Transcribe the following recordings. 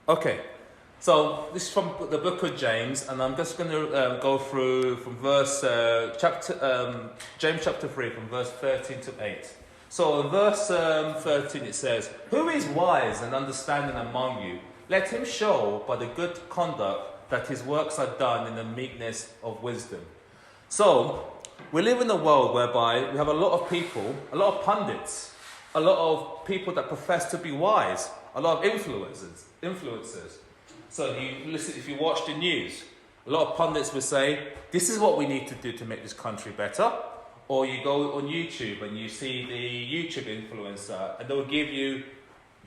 Okay, so this is from the book of James, and I'm just going to go through from James chapter 3, from verse 13 to 8. So in verse 13 it says, "Who is wise and understanding among you? Let him show by the good conduct that his works are done in the meekness of wisdom." So we live in a world whereby we have a lot of people, a lot of pundits, a lot of people that profess to be wise, a lot of influencers. So if you watch the news, a lot of pundits will say, this is what we need to do to make this country better. Or you go on YouTube and you see the YouTube influencer and they'll give you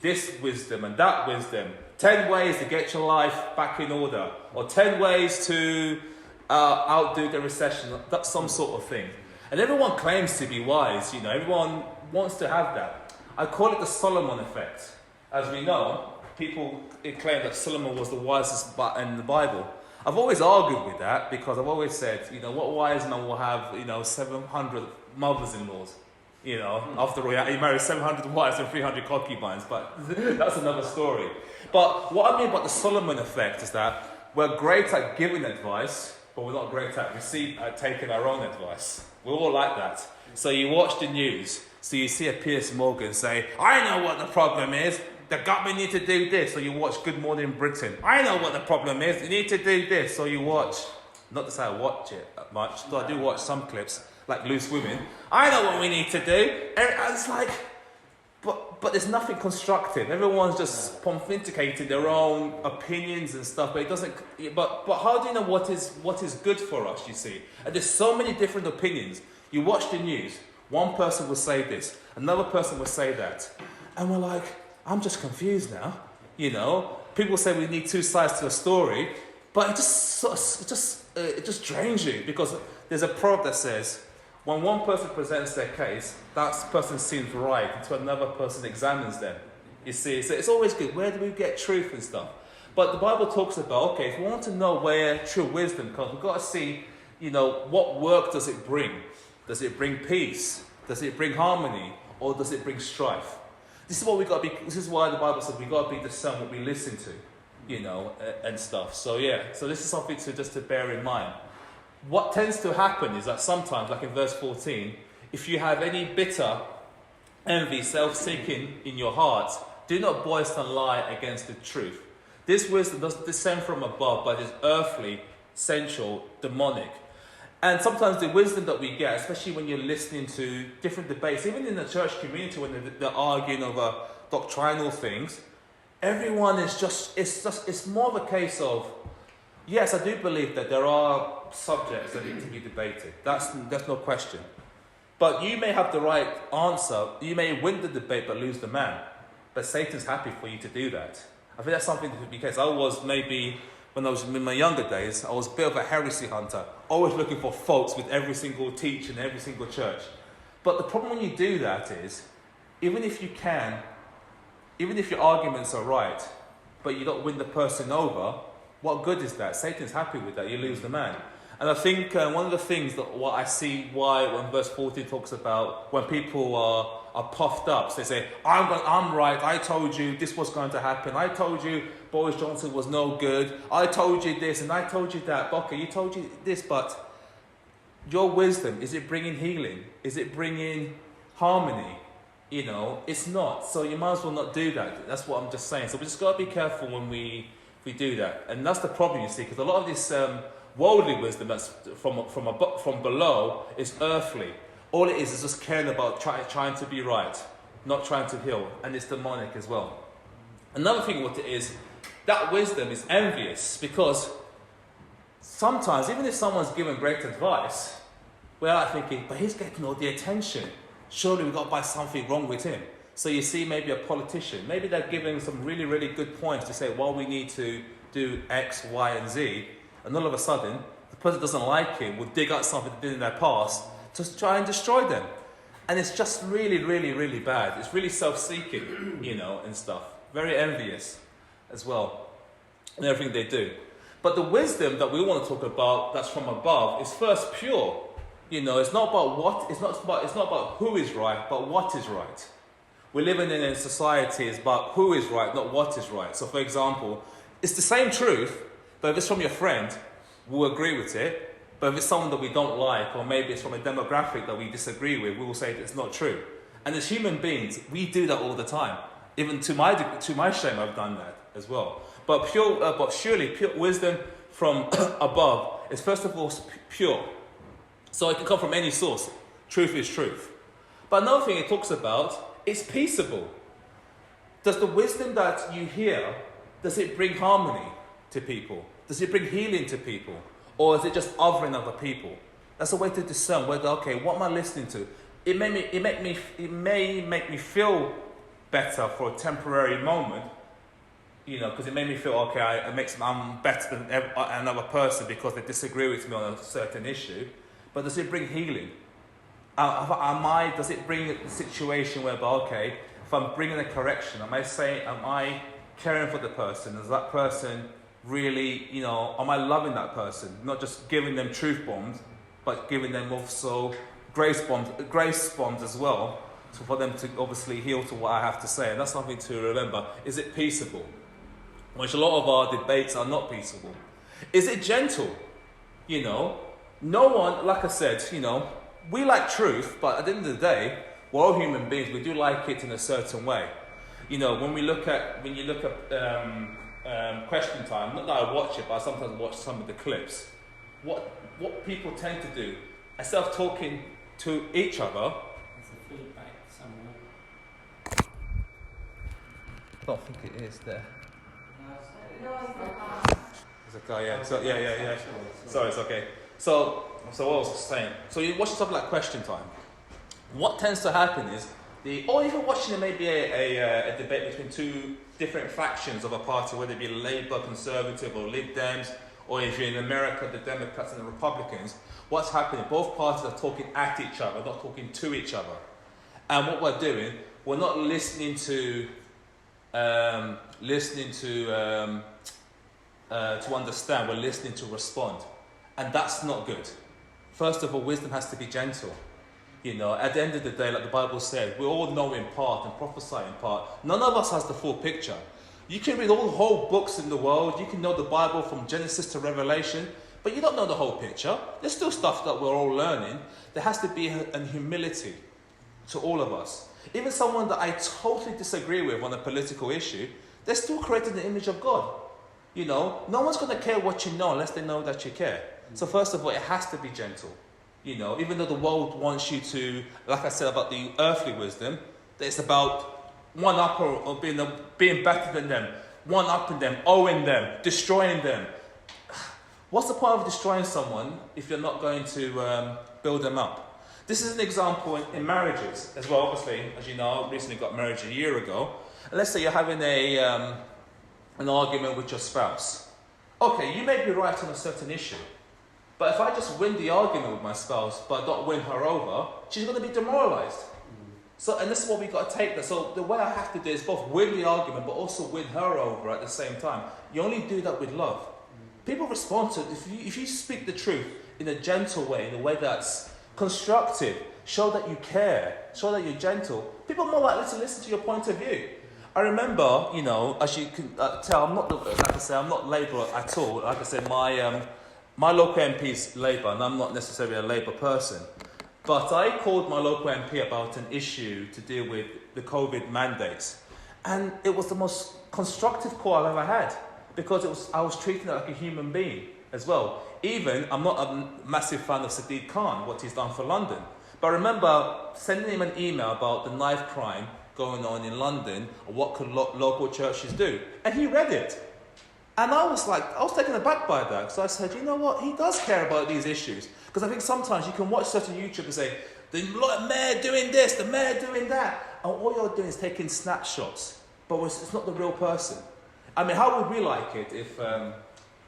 this wisdom and that wisdom. 10 ways to get your life back in order. Or 10 ways to outdo the recession. That's some sort of thing. And everyone claims to be wise, everyone wants to have that. I call it the Solomon effect. As we know, people claim that Solomon was the wisest in the Bible. I've always argued with that because I've always said, what wise man will have, 700 mothers-in-laws? After all, he married 700 wives and 300 concubines, but that's another story. But what I mean by the Solomon effect is that we're great at giving advice, but we're not great at taking our own advice. We're all like that. So you watch the news, so you see a Piers Morgan say, I know what the problem is. The government need to do this, so you watch Good Morning Britain. I know what the problem is. You need to do this, so you watch. Not to say I watch it much, though I do watch some clips, like Loose Women. I know what we need to do. And it's like, but there's nothing constructive. Everyone's just pontificating their own opinions and stuff, but it doesn't. But how do you know what is good for us? You see, and there's so many different opinions. You watch the news. One person will say this, another person will say that, and we're like, I'm just confused now. People say we need two sides to a story, but it just drains you because there's a proverb that says, when one person presents their case, that person seems right until another person examines them. You see, so it's always good. Where do we get truth and stuff? But the Bible talks about, okay, if we want to know where true wisdom comes, we've got to see, what work does it bring? Does it bring peace? Does it bring harmony? Or does it bring strife? This is what we got to be. This is why the Bible says we got to be discerned what we listen to, and stuff. So this is something to bear in mind. What tends to happen is that sometimes, like in verse 14, if you have any bitter envy, self-seeking in your heart, do not boast and lie against the truth. This wisdom doesn't descend from above, but is earthly, sensual, demonic. And sometimes the wisdom that we get, especially when you're listening to different debates, even in the church community when they're arguing over doctrinal things, everyone is it's more of a case of, yes, I do believe that there are subjects that need to be debated. That's no question. But you may have the right answer, you may win the debate but lose the man. But Satan's happy for you to do that. I think that's something to be case. I was maybe, when I was in my younger days, I was a bit of a heresy hunter, always looking for faults with every single teacher in every single church. But the problem when you do that is, even if your arguments are right, but you don't win the person over, what good is that? Satan's happy with that, you lose the man. And I think one of the things that what I see why when verse 14 talks about when people are puffed up, so they say, I'm right, I told you this was going to happen, I told you Boris Johnson was no good, I told you this and I told you that, okay, you told you this, but your wisdom, is it bringing healing? Is it bringing harmony? It's not. So you might as well not do that. That's what I'm just saying. So we just got to be careful when we do that. And that's the problem, you see, because a lot of this worldly wisdom that's from below is earthly. All it is just caring about trying to be right, not trying to heal, and it's demonic as well. Another thing what it is, that wisdom is envious, because sometimes, even if someone's giving great advice, we're like thinking, but he's getting all the attention. Surely we've got to buy something wrong with him. So you see maybe a politician, maybe they're giving some really, really good points to say, well, we need to do X, Y, and Z. And all of a sudden, the person doesn't like him, will dig out something they did in their past to try and destroy them. And it's just really, really, really bad. It's really self-seeking, and stuff. Very envious as well, in everything they do. But the wisdom that we want to talk about that's from above is first pure. It's not about who is right, but what is right. We're living in a society is about who is right, not what is right. So for example, it's the same truth, but if it's from your friend, we'll agree with it. But if it's someone that we don't like, or maybe it's from a demographic that we disagree with, we will say that it's not true. And as human beings, we do that all the time. Even to my shame, I've done that as well. But surely pure wisdom from above is first of all pure. So it can come from any source. Truth is truth. But another thing it talks about is peaceable. Does the wisdom that you hear, does it bring harmony to people? Does it bring healing to people? Or is it just othering other people? That's a way to discern whether, okay, what am I listening to? It may make me feel better for a temporary moment, because it made me feel, okay, I'm better than another person because they disagree with me on a certain issue. But does it bring healing? Does it bring a situation whereby, okay, if I'm bringing a correction, am I caring for the person? Is that person really, am I loving that person? Not just giving them truth bombs, but giving them also grace bombs as well, for them to obviously heal to what I have to say. And that's something to remember. Is it peaceable? Which a lot of our debates are not peaceable. Is it gentle? No one, like I said, we like truth, but at the end of the day, we're all human beings. We do like it in a certain way. When you look at Question Time, not that I watch it, but I sometimes watch some of the clips. What people tend to do, instead of talking to each other. There's a feedback somewhere. I don't think it is there. No, There's a guy, yeah. So yeah. Sorry, it's okay. So what I was saying. So you watch stuff like Question Time. What tends to happen is or even watching maybe a debate between two different factions of a party, whether it be Labour, Conservative, or Lib Dems, or if you're in America, the Democrats and the Republicans. What's happening? Both parties are talking at each other, not talking to each other. And what we're doing, we're not listening to understand. We're listening to respond, and that's not good. First of all, wisdom has to be gentle. At the end of the day, like the Bible said, we all know in part and prophesy in part. None of us has the full picture. You can read all the whole books in the world. You can know the Bible from Genesis to Revelation, but you don't know the whole picture. There's still stuff that we're all learning. There has to be a humility to all of us. Even someone that I totally disagree with on a political issue, they're still created in the image of God. No one's going to care what you know unless they know that you care. So first of all, it has to be gentle. Even though the world wants you to, like I said about the earthly wisdom, that it's about one up or being better than them, one upping them, owing them, destroying them. What's the point of destroying someone if you're not going to build them up? This is an example in marriages as well. Obviously, as you know, I recently got married a year ago. And let's say you're having an argument with your spouse. Okay, you may be right on a certain issue. But if I just win the argument with my spouse, but not win her over, she's going to be demoralized. So, and this is what we've got to take. So the way I have to do is both win the argument, but also win her over at the same time. You only do that with love. People respond to it. If you speak the truth in a gentle way, in a way that's constructive, show that you care, show that you're gentle, people are more likely to listen to your point of view. I remember, as you can tell, I'm not Labour at all. Like I said, my local MP is Labour, and I'm not necessarily a Labour person. But I called my local MP about an issue to deal with the COVID mandates. And it was the most constructive call I've ever had, because I was treating it like a human being as well. Even, I'm not a massive fan of Sadiq Khan, what he's done for London. But I remember sending him an email about the knife crime going on in London, and what could local churches do. And he read it. And I was taken aback by that. So I said, you know what? He does care about these issues. Because I think sometimes you can watch certain YouTube and say, the mayor doing this, the mayor doing that. And all you're doing is taking snapshots. But it's not the real person. I mean, how would we like it if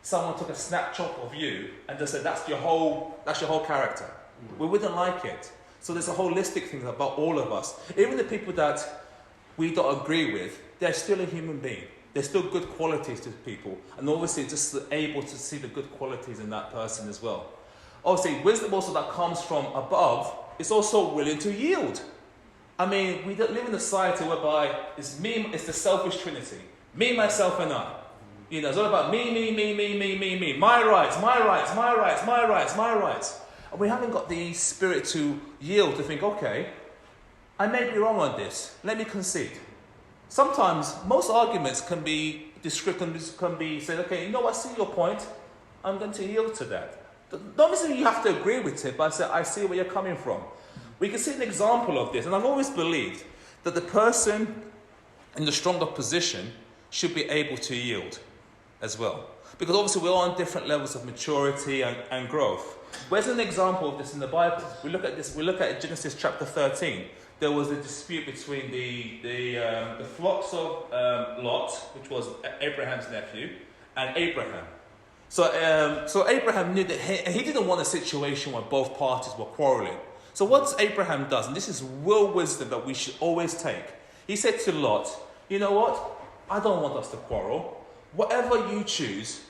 someone took a snapshot of you and just said, that's your whole character? We wouldn't like it. So there's a holistic thing about all of us. Even the people that we don't agree with, they're still a human being. There's still good qualities to people, and obviously just able to see the good qualities in that person as well. Obviously, wisdom also that comes from above is also willing to yield. I mean, we don't live in a society whereby it's the selfish trinity. Me, myself, and I. You know, it's all about me. My rights, my rights, my rights, my rights, my rights. And we haven't got the spirit to yield, to think, okay, I may be wrong on this. Let me concede. Sometimes, most arguments can be descriptive, can be said, okay, you know, I see your point. I'm going to yield to that. Not necessarily you have to agree with it, but I see where you're coming from. We can see an example of this, and I've always believed that the person in the stronger position should be able to yield as well. Because obviously we're on different levels of maturity and growth. Where's an example of this in the Bible? We look at Genesis chapter 13. There was a dispute between the flocks of Lot, which was Abraham's nephew, and Abraham. So Abraham knew that he didn't want a situation where both parties were quarreling. So what Abraham does, and this is real wisdom that we should always take. He said to Lot, you know what? I don't want us to quarrel. Whatever you choose,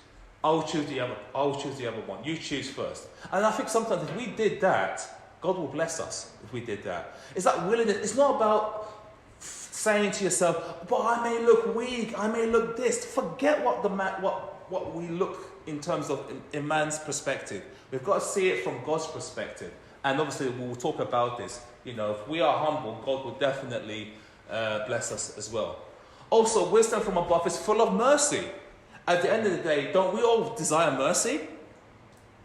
I'll choose the other one. You choose first. And I think sometimes if we did that, God will bless us if we did that. It's that willingness. It's not about saying to yourself, but I may look weak, I may look this. Forget what we look in terms of in man's perspective. We've got to see it from God's perspective. And obviously we'll talk about this. You know, if we are humble, God will definitely bless us as well. Also, wisdom from above is full of mercy. At the end of the day, don't we all desire mercy?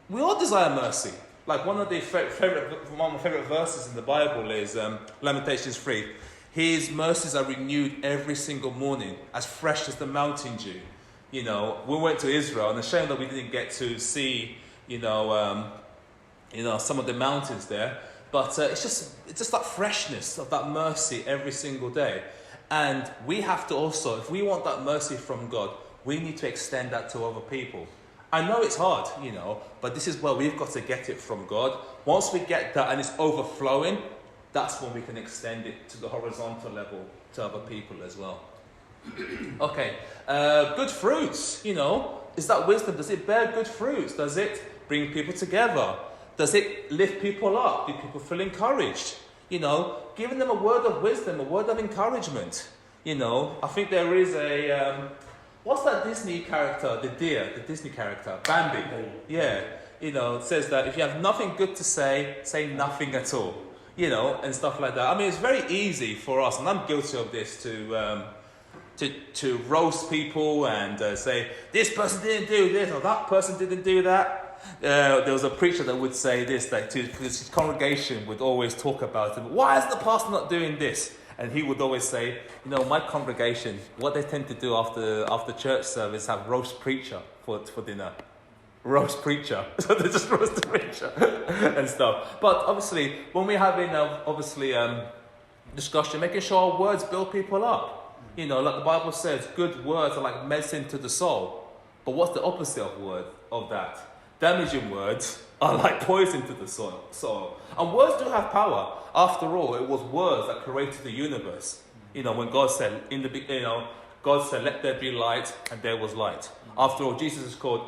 We all desire mercy. Like one of my favorite verses in the Bible is Lamentations 3. His mercies are renewed every single morning, as fresh as the mountain dew. You know, we went to Israel, and it's a shame that we didn't get to see, some of the mountains there. But it's just that freshness of that mercy every single day. And we have to also, if we want that mercy from God, we need to extend that to other people. I know it's hard, but this is where we've got to get it from God. Once we get that and it's overflowing, that's when we can extend it to the horizontal level to other people as well. Okay, good fruits, is that wisdom? Does it bear good fruits? Does it bring people together? Does it lift people up? Do people feel encouraged? Giving them a word of wisdom, a word of encouragement. I think there is a... what's that Disney character? The Disney character, Bambi. Yeah, it says that if you have nothing good to say nothing at all. And stuff like that. I mean, it's very easy for us, and I'm guilty of this, to roast people and say, this person didn't do this, or that person didn't do that. There was a preacher that would say this, that his congregation would always talk about him. Why is the pastor not doing this? And he would always say, my congregation, what they tend to do after church service, have roast preacher for dinner. Roast preacher. So they just roast the preacher and stuff. But obviously, when we're having discussion, making sure our words build people up. Like the Bible says, good words are like medicine to the soul. But what's the opposite of that? Damaging words are like poison to the soul. And words do have power. After all, it was words that created the universe. When God said, God said, let there be light, and there was light. After all, Jesus is called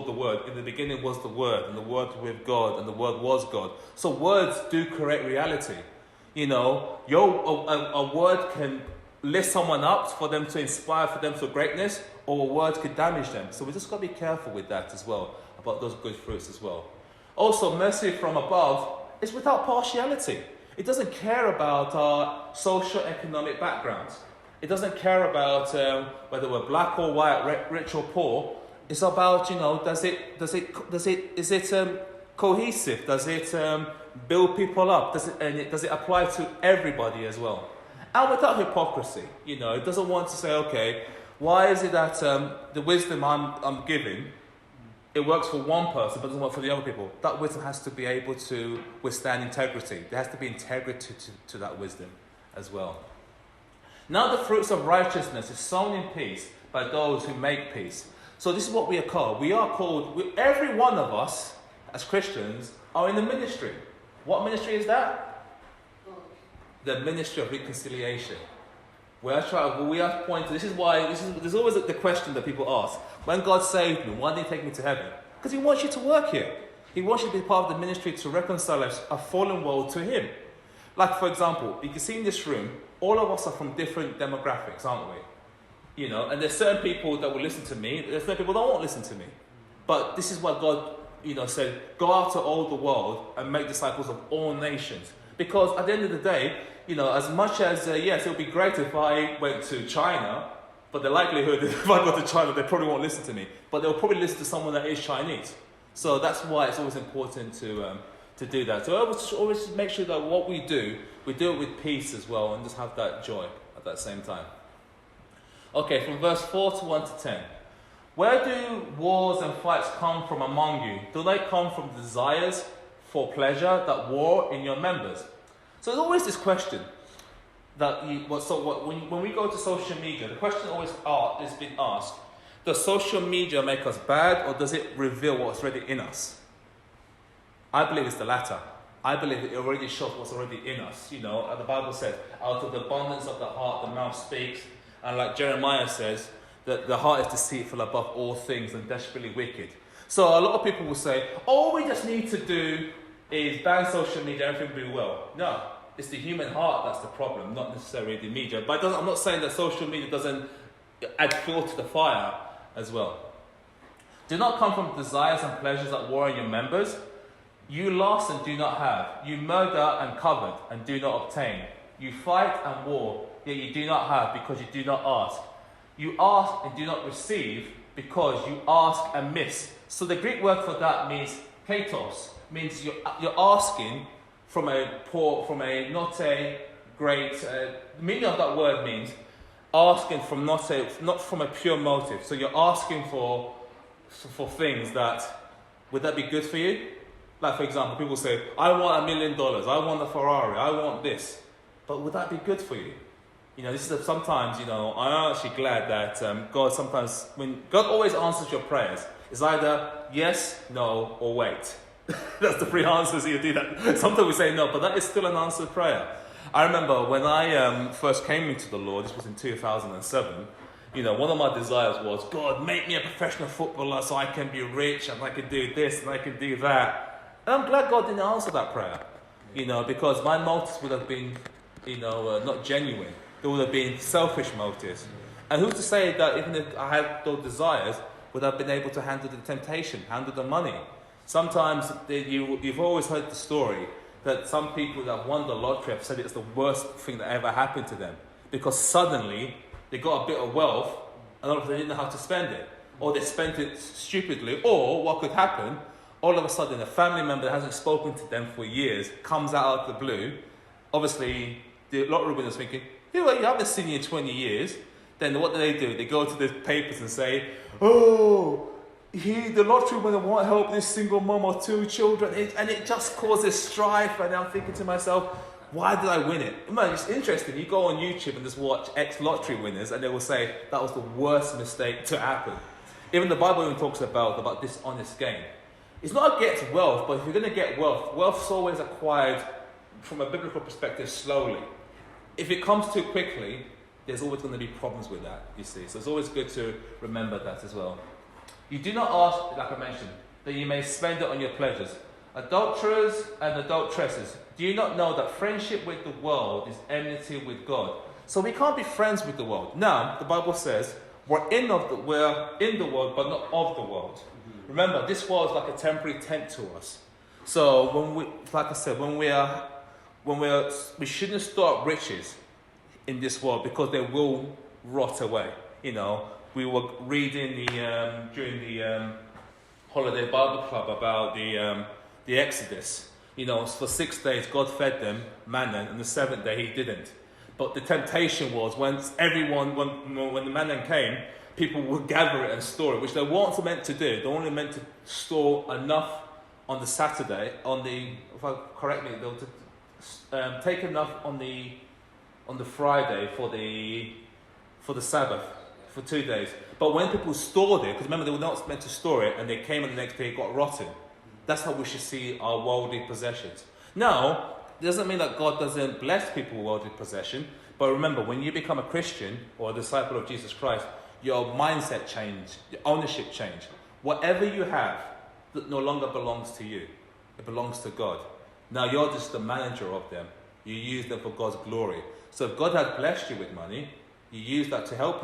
the Word. In the beginning was the Word, and the Word was with God, and the Word was God. So words do create reality. A word can lift someone up for them to inspire for them to greatness, or a word could damage them. So we just got to be careful with that as well, about those good fruits as well. Also, mercy from above is without partiality. It doesn't care about our socio-economic backgrounds. It doesn't care about whether we're black or white, rich or poor. It's about, is it cohesive? Does it build people up? Does it apply to everybody as well? And without hypocrisy, it doesn't want to say, okay, why is it that the wisdom I'm giving, it works for one person but doesn't work for the other people? That wisdom has to be able to withstand integrity. There has to be integrity to that wisdom as well. Now the fruits of righteousness is sown in peace by those who make peace. So this is what we are called. Every one of us as Christians are in the ministry. What ministry is that? The ministry of reconciliation. We are pointed. There's always the question that people ask. When God saved me, why did He take me to heaven? Because He wants you to work here. He wants you to be part of the ministry to reconcile a fallen world to Him. Like, for example, you can see in this room, all of us are from different demographics, aren't we? You know, and there's certain people that will listen to me, there's certain people that won't listen to me. But this is what God, you know, said, go out to all the world and make disciples of all nations. Because at the end of the day, you know, as much as, yes, it would be great if I went to China, but the likelihood if I go to China, they probably won't listen to me. But they'll probably listen to someone that is Chinese. So that's why it's always important to do that. So always make sure that what we do it with peace as well, and just have that joy at that same time. Okay, from verse 4 to 1 to 10. Where do wars and fights come from among you? Do they come from desires for pleasure that war in your members? So there's always this question that when we go to social media, the question always is being asked: does social media make us bad, or does it reveal what's already in us? I believe it's the latter. I believe it already shows what's already in us. You know, the Bible says, out of the abundance of the heart, the mouth speaks. And like Jeremiah says, that the heart is deceitful above all things and desperately wicked. So a lot of people will say, all we just need to do is ban social media, everything will be well. No, it's the human heart that's the problem, not necessarily the media. But I'm not saying that social media doesn't add fuel to the fire as well. Do not come from desires and pleasures that war in your members. You lust and do not have. You murder and covet and do not obtain. You fight and war, yet you do not have because you do not ask. You ask and do not receive because you ask and miss. So the Greek word for that means katos, means you're asking from not a great. The meaning of that word means asking from not from a pure motive. So you're asking for things that, would that be good for you? Like, for example, people say, I want $1 million, I want a Ferrari, I want this. But would that be good for you? You know, this is sometimes, you know, I'm actually glad that God always answers your prayers. It's either yes, no, or wait. That's the three answers you do that. Sometimes we say no, but that is still an answered prayer. I remember when I first came into the Lord, this was in 2007, you know, one of my desires was, God, make me a professional footballer so I can be rich and I can do this and I can do that. And I'm glad God didn't answer that prayer, you know, because my motives would have been, you know, not genuine. There would have been selfish motives. And who's to say that even if I had those desires, would have been able to handle the temptation, handle the money? Sometimes you've always heard the story that some people that won the lottery have said it's the worst thing that ever happened to them, because suddenly they got a bit of wealth and they didn't know how to spend it, or they spent it stupidly, or what could happen, all of a sudden a family member that hasn't spoken to them for years comes out of the blue. Obviously the lottery winner's thinking, you haven't seen you in 20 years. Then what do? They go to the papers and say, oh, the lottery winner won't help this single mum or two children. And it just causes strife. And I'm thinking to myself, why did I win it? Man, it's interesting. You go on YouTube and just watch ex-lottery winners and they will say that was the worst mistake to happen. Even the Bible even talks about dishonest gain. It's not against wealth, but if you're going to get wealth's always acquired from a biblical perspective slowly. If it comes too quickly, there's always going to be problems with that, you see. So it's always good to remember that as well. You do not ask, like I mentioned, that you may spend it on your pleasures. Adulterers and adulteresses, do you not know that friendship with the world is enmity with God? So we can't be friends with the world. Now, the Bible says, we're in the world, but not of the world. Remember, this world is like a temporary tent to us. So we shouldn't store up riches in this world because they will rot away. You know, we were reading during the holiday Bible club about the Exodus. You know, for 6 days God fed them manna, and the seventh day He didn't. But the temptation was when the manna came, people would gather it and store it, which they weren't meant to do. They only meant to store enough on the Saturday. If I correct me, they were to take enough on the Friday for the Sabbath for 2 days. But when people stored it, because remember they were not meant to store it, and they came and the next day it got rotten. That's how we should see our worldly possessions. Now, it doesn't mean that God doesn't bless people with worldly possession. But remember, when you become a Christian or a disciple of Jesus Christ, your mindset change, your ownership change. Whatever you have that no longer belongs to you, it belongs to God. Now you're just the manager of them. You use them for God's glory. So if God has blessed you with money, you use that to help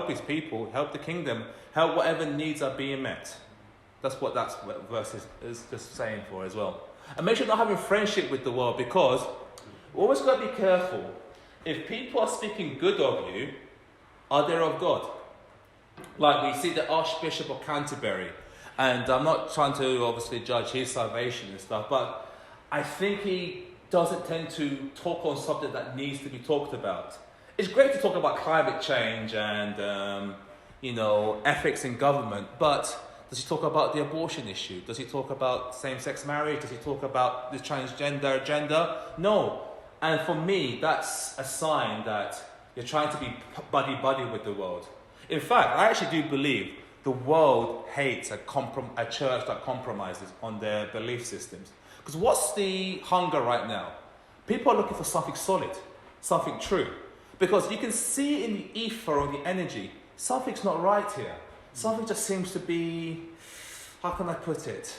his people, help the kingdom, help whatever needs are being met. That's what that verse is just saying for as well. And make sure you're not having friendship with the world, because we always got to be careful. If people are speaking good of you, are they of God? Like we see the Archbishop of Canterbury, and I'm not trying to obviously judge his salvation and stuff, but I think he doesn't tend to talk on something that needs to be talked about. It's great to talk about climate change and, ethics in government, but does he talk about the abortion issue? Does he talk about same-sex marriage? Does he talk about the transgender agenda? No. And for me, that's a sign that you're trying to be buddy-buddy with the world. In fact, I actually do believe the world hates a church that compromises on their belief systems. Because what's the hunger right now? People are looking for something solid, something true. Because you can see in the ether or the energy, something's not right here. Something just seems to be, how can I put it?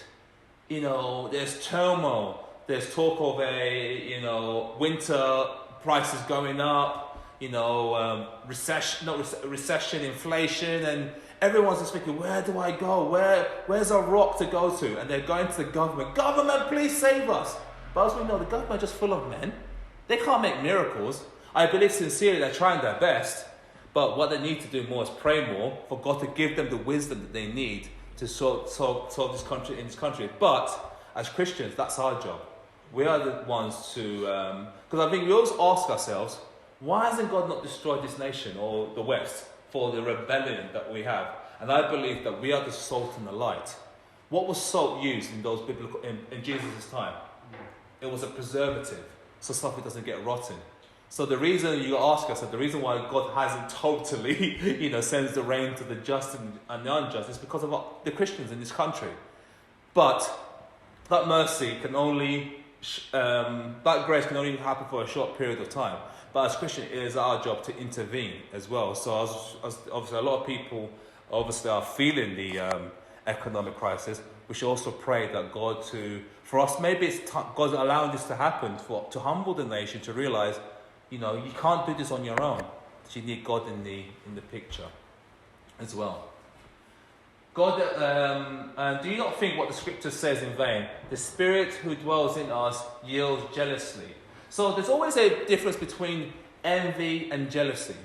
There's turmoil. There's talk of winter prices going up, recession, inflation, and everyone's just thinking, where do I go? Where's a rock to go to? And they're going to the government. Government, please save us. But as we know, the government is just full of men. They can't make miracles. I believe sincerely they're trying their best. But what they need to do more is pray more for God to give them the wisdom that they need to solve this country in this country. But as Christians, that's our job. We are the ones to, because I think we always ask ourselves, why hasn't God not destroyed this nation or the West for the rebellion that we have? And I believe that we are the salt and the light. What was salt used in those biblical in Jesus' time? It was a preservative, so something doesn't get rotten. So the reason you ask us, the reason why God hasn't totally, sends the rain to the just and the unjust is because of the Christians in this country. But that mercy can only, that grace can only happen for a short period of time. But as Christians, it is our job to intervene as well. So as obviously a lot of people obviously are feeling the economic crisis, we should also pray that for us, maybe it's God's allowing this to happen to humble the nation, to realize, you can't do this on your own. You need God in the picture as well. God, and do you not think what the scripture says in vain? The Spirit who dwells in us yields jealously. So there's always a difference between envy and jealousy.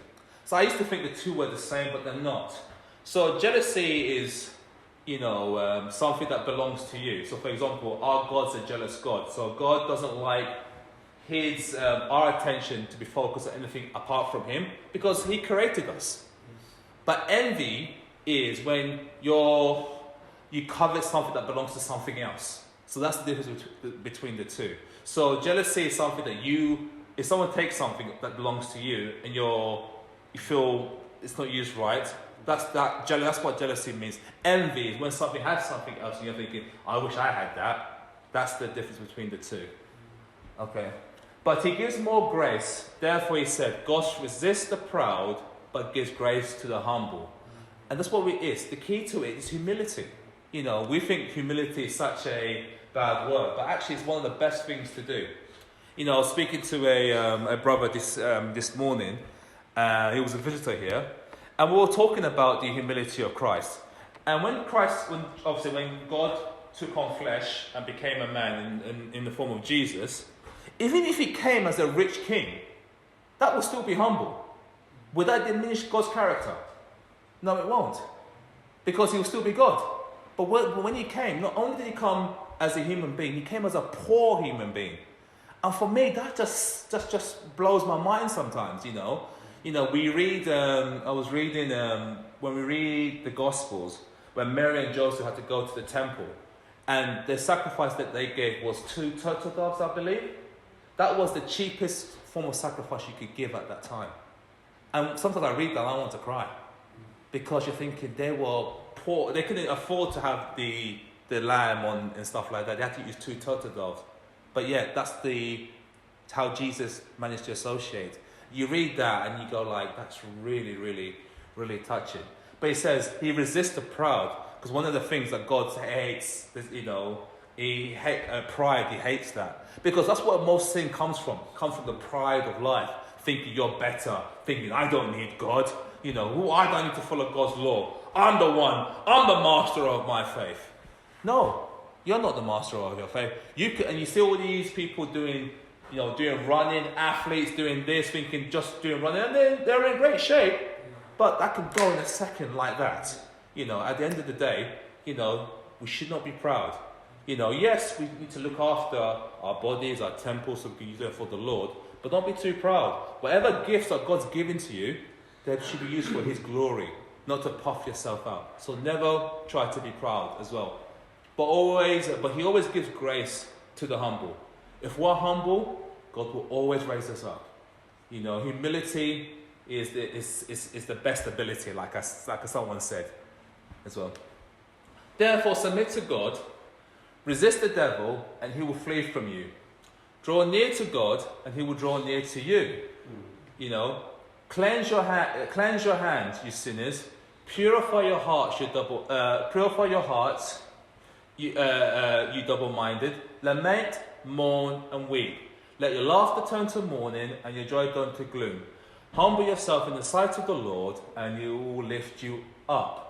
So I used to think the two were the same, but they're not. So jealousy is, something that belongs to you. So for example, our God's a jealous God. So God doesn't like our attention to be focused on anything apart from Him, because He created us. But envy is when you covet something that belongs to something else. So that's the difference between the two. So jealousy is something that if someone takes something that belongs to you and you feel it's not used right, that's what jealousy means. Envy is when something has something else and you're thinking, I wish I had that. That's the difference between the two. Okay. But He gives more grace. Therefore He said, God resists the proud, but gives grace to the humble. And that's what it is. The key to it is humility. We think humility is such a bad word, but actually it's one of the best things to do. I was speaking to a brother this morning. He was a visitor here, and we were talking about the humility of Christ. And when God took on flesh and became a man in the form of Jesus, even if He came as a rich king, that will still be humble. Would that diminish God's character? No, it won't. Because He will still be God. But when He came, not only did He come as a human being, He came as a poor human being. And for me, that just blows my mind sometimes, we read, I was reading, when we read the Gospels, when Mary and Joseph had to go to the temple, and the sacrifice that they gave was 2 turtle doves, I believe. That was the cheapest form of sacrifice you could give at that time. And sometimes I read that and I want to cry. Because you're thinking they were poor, they couldn't afford to have the lamb on and stuff like that. They had to use 2 turtle doves. But yeah, that's how Jesus managed to associate. You read that and you go like, that's really, really, really touching. But He says He resists the proud, because one of the things that God hates, Pride, he hates that. Because that's where most sin comes from. It comes from the pride of life. Thinking you're better. Thinking, I don't need God. I don't need to follow God's law. I'm the one. I'm the master of my faith. No, you're not the master of your faith. And you see all these people doing running, athletes doing this, thinking just doing running, and they're in great shape. But that could go in a second like that. At the end of the day, we should not be proud. Yes, we need to look after our bodies, our temples, so we can use them for the Lord. But don't be too proud. Whatever gifts that God's given to you, they should be used for His glory, not to puff yourself out. So never try to be proud as well. But He always gives grace to the humble. If we're humble, God will always raise us up. Humility is the best ability, like someone said as well. Therefore, submit to God, resist the devil, and he will flee from you. Draw near to God, and He will draw near to you. Cleanse your hands, you sinners. Purify your hearts, you double-minded. Lament, mourn, and weep. Let your laughter turn to mourning, and your joy turn to gloom. Humble yourself in the sight of the Lord, and He will lift you up.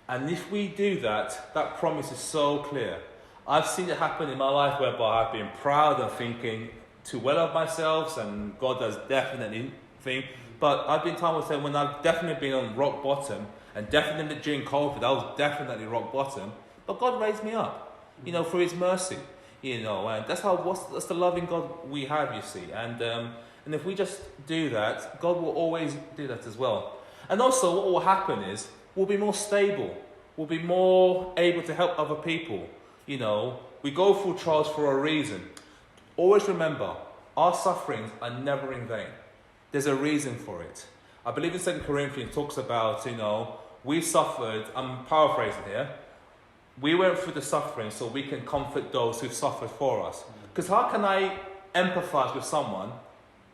And if we do that, that promise is so clear. I've seen it happen in my life whereby I've been proud and thinking too well of myself, and God does definitely think. But I've been times when I've definitely been on rock bottom, and definitely during COVID, I was definitely rock bottom. But God raised me up, for His mercy, and that's the loving God we have, you see. And if we just do that, God will always do that as well. And also, what will happen is we'll be more stable. We'll be more able to help other people. We go through trials for a reason. Always remember, our sufferings are never in vain. There's a reason for it. I believe in 2 Corinthians talks about, we suffered, I'm paraphrasing here, we went through the suffering so we can comfort those who've suffered for us. Because how can I empathize with someone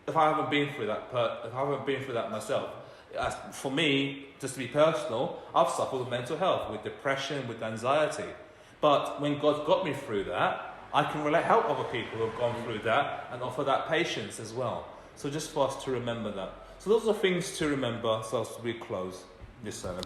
if I haven't been through that myself? For me, just to be personal, I've suffered with mental health, with depression, with anxiety. But when God's got me through that, I can help other people who have gone through that and offer that patience as well. So just for us to remember that. So those are things to remember so as we close this sermon.